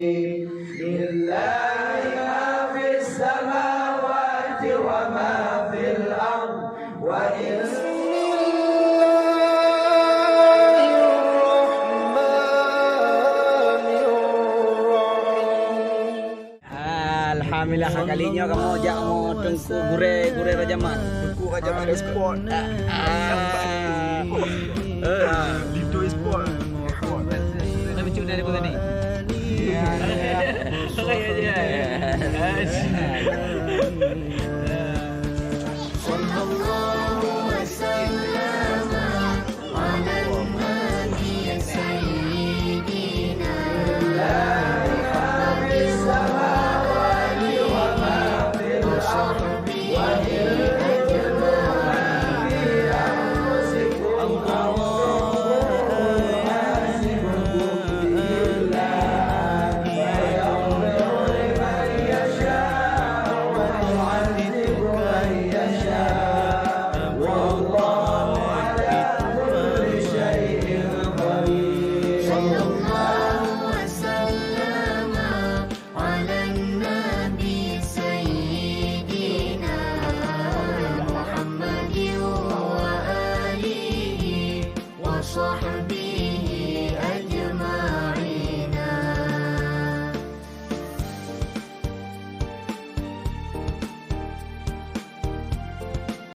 لله ما في السماوات وما في الأرض وإن Alhamdulillah kalinya kamu ajak mau tengku gure Raja Mat. Tengku Raja Mat Sport. Dito Sport. Dah bercuk dari tadi.